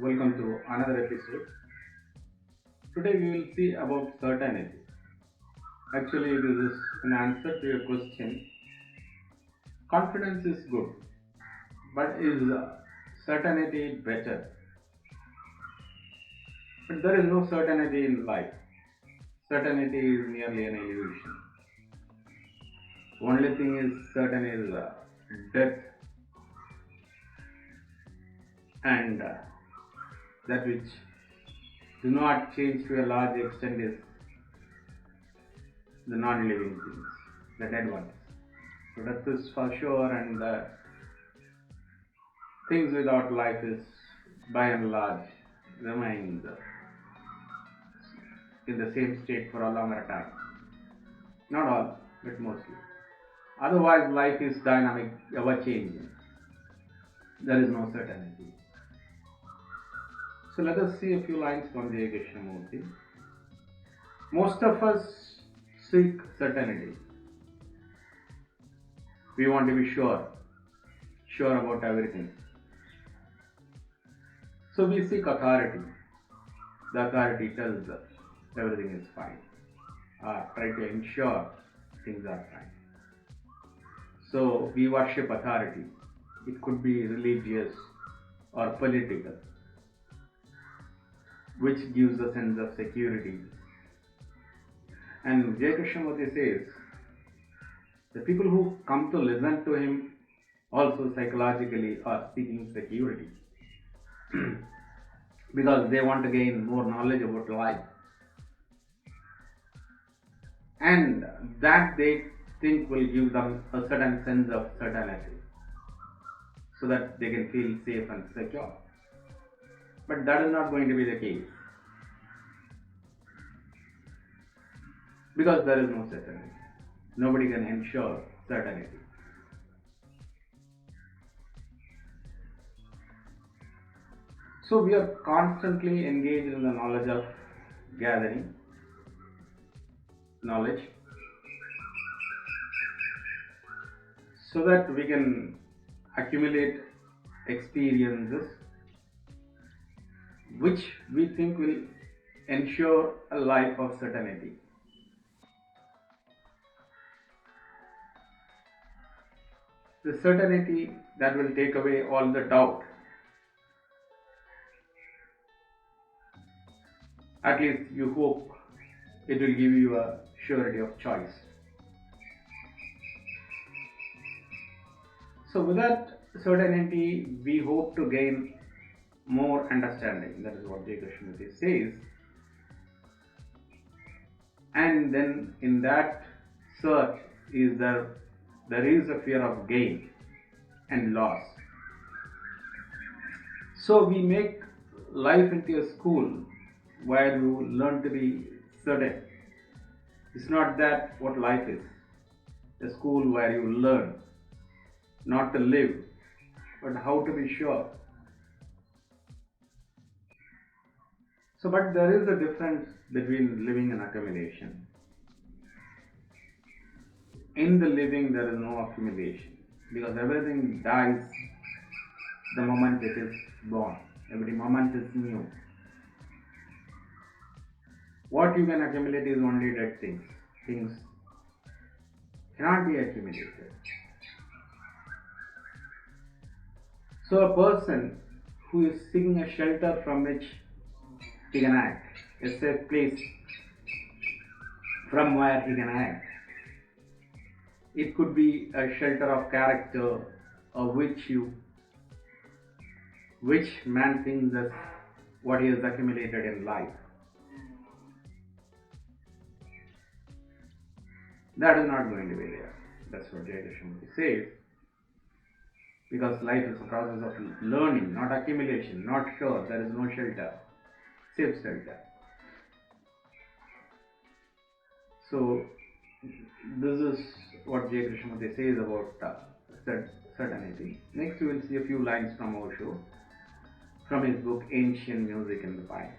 welcome to another episode. Today we will see about certainty. Actually, this is an answer to your question. Confidence is good, but is certainty better? But there is no certainty in life. Certainty is merely an illusion. Only thing is certain is death and that which do not change to a large extent is the non-living things, the dead ones. So that is for sure, and the things without life is by and large remain in the same state for a longer time. Not all, but mostly. Otherwise, life is dynamic, ever changing. There is no certainty. So let us see a few lines from J.Krishnamurti. Most of us seek certainty. We want to be sure about everything. So we seek authority. The authority tells us everything is fine. Try to ensure things are fine. So we worship authority. It could be religious or political, which gives a sense of security. And J. Krishnamurti says, the people who come to listen to him also psychologically are seeking security because they want to gain more knowledge about life, and that they think will give them a certain sense of certainty so that they can feel safe and secure. But that is not going to be the case because there is no certainty. Nobody can ensure certainty. So we are constantly engaged in the knowledge of gathering knowledge so that we can accumulate experiences which we think will ensure a life of certainty. The certainty that will take away all the doubt. At least you hope it will give you a surety of choice. So with that certainty, we hope to gain more understanding. That is what J. Krishnamurti says. And then in that search there is a fear of gain and loss. So we make life into a school where you learn to be certain. It's not that what life is. A school where you learn not to live, but how to be sure. So, but there is a difference between living and accumulation. In the living, there is no accumulation because everything dies the moment it is born. Every moment is new. What you can accumulate is only dead things. Things cannot be accumulated. So a person who is seeking a shelter from which he can act, a safe place from where he can act. It could be a shelter of character of which man thinks that what he has accumulated in life. That is not going to be there. That's what J. Krishnamurti says. Because life is a process of learning, not accumulation, not sure, there is no shelter, safe shelter. So, this is what J. Krishnamurti says about certainty. Next, we will see a few lines from Osho, from his book Ancient Music in the Pines.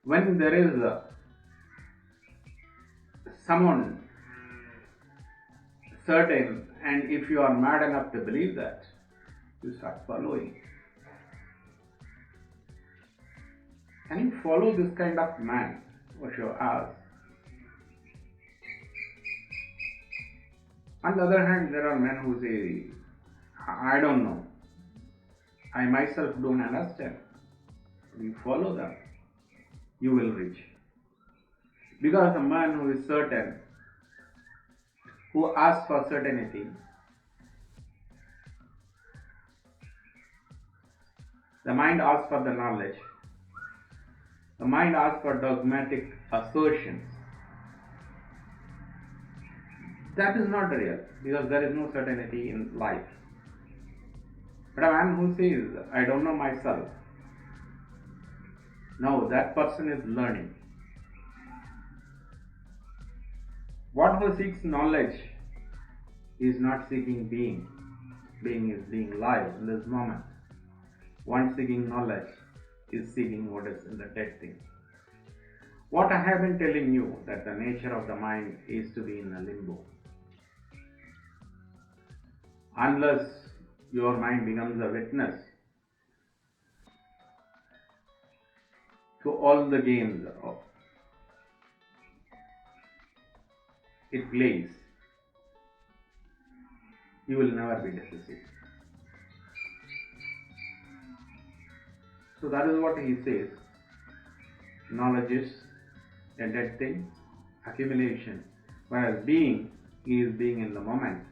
When there is someone certain, and if you are mad enough to believe that, You start following. Can you follow this kind of man? Osho asks. On the other hand, there are men who say, I don't know. I myself don't understand. You follow them. You will reach. Because a man who is certain, who asks for certainty, the mind asks for the knowledge. The mind asks for dogmatic assertions. That is not real, because there is no certainty in life. But a man who says, I don't know myself, no, that person is learning. One who seeks knowledge is not seeking being. Being is being live in this moment. One seeking knowledge is seeking what is in the dead thing. What I have been telling you, that the nature of the mind is to be in a limbo. Unless your mind becomes a witness to all the games it plays, you will never be decisive. So that is what he says. Knowledge is a dead thing, accumulation, whereas being is being in the moment,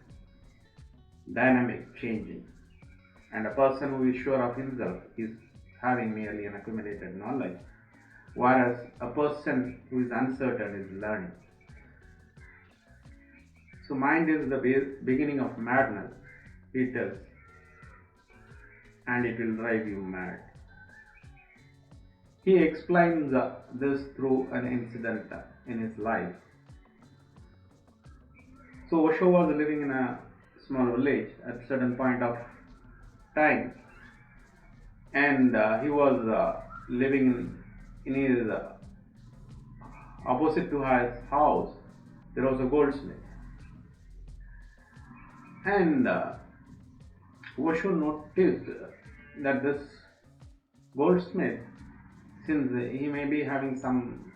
dynamic, changing. And a person who is sure of himself is having merely an accumulated knowledge, whereas a person who is uncertain is learning. So mind is the beginning of madness, he tells, and it will drive you mad. He explains this through an incident in his life. So Osho was living in a small village at a certain point of time, and he was living in his opposite to his house. There was a goldsmith, and Osho noticed that this goldsmith, since he may be having some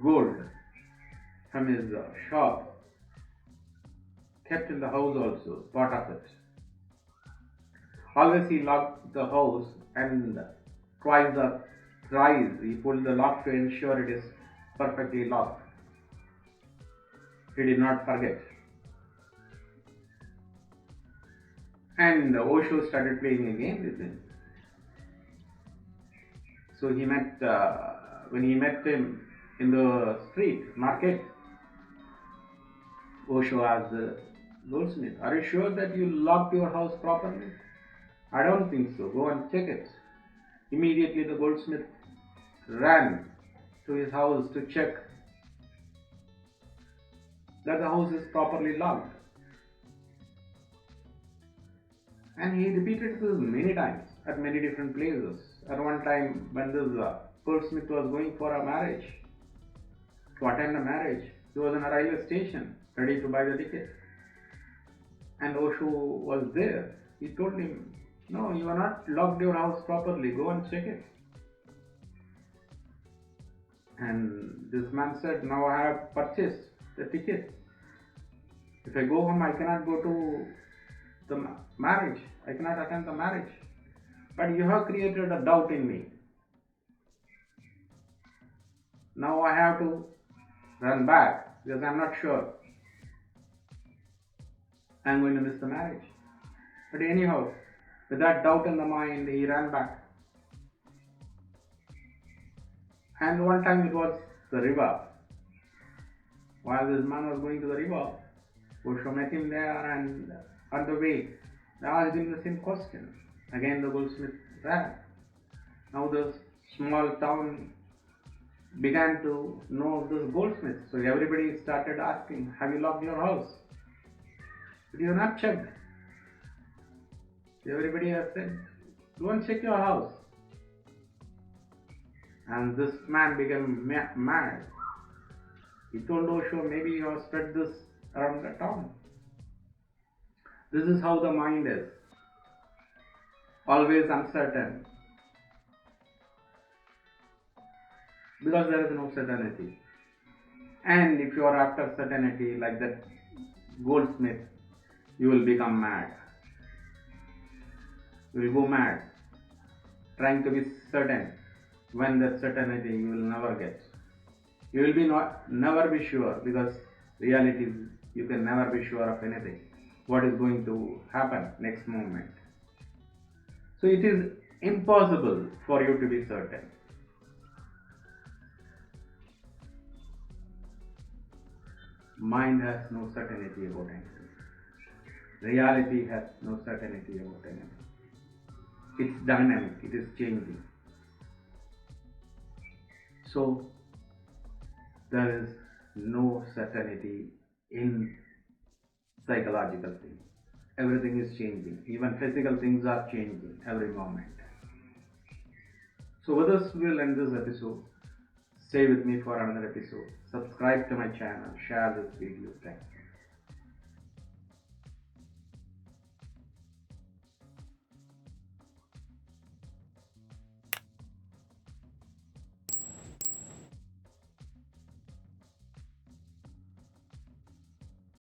gold from his shop, kept in the house also, part of it. Always he locked the house, and twice or thrice he pulled the lock to ensure it is perfectly locked. He did not forget. And Osho started playing a game with him. So he met, when he met him in the street, market, Osho asked the goldsmith, are you sure that you locked your house properly? I don't think so. Go and check it. Immediately the goldsmith ran to his house to check that the house is properly locked. And he repeated this many times at many different places. At one time, when this goldsmith was going for a marriage, to attend a marriage, he was in a railway station ready to buy the ticket. And Osho was there. He told him, no, you are not locked your house properly. Go and check it. And this man said, now I have purchased the ticket. If I go home, I cannot go to the marriage. I cannot attend the marriage. But you have created a doubt in me. Now I have to run back because I am not sure I am going to miss the marriage. But anyhow, with that doubt in the mind, he ran back. And one time it was the river. While this man was going to the river, Osho met him there, and on the way, they asked him the same question. Again the goldsmith ran. Now the small town began to know this goldsmith. So everybody started asking, have you locked your house? But you have not checked. Everybody has said, go and check your house. And this man became mad. He told Osho, maybe you have spread this around the town. This is how the mind is. always uncertain, because there is no certainty. And if you are after certainty like that goldsmith, you will become mad. You will go mad trying to be certain, when that certainty you will never get. You will be never be sure, because reality is you can never be sure of anything, what is going to happen next moment. So it is impossible for you to be certain. Mind has no certainty about anything. Reality has no certainty about anything. It's dynamic, it is changing. So there is no certainty in psychological things. Everything is changing. Even physical things are changing every moment. So with this, we'll end this episode. Stay with me for another episode. Subscribe to my channel. Share this video. Thanks.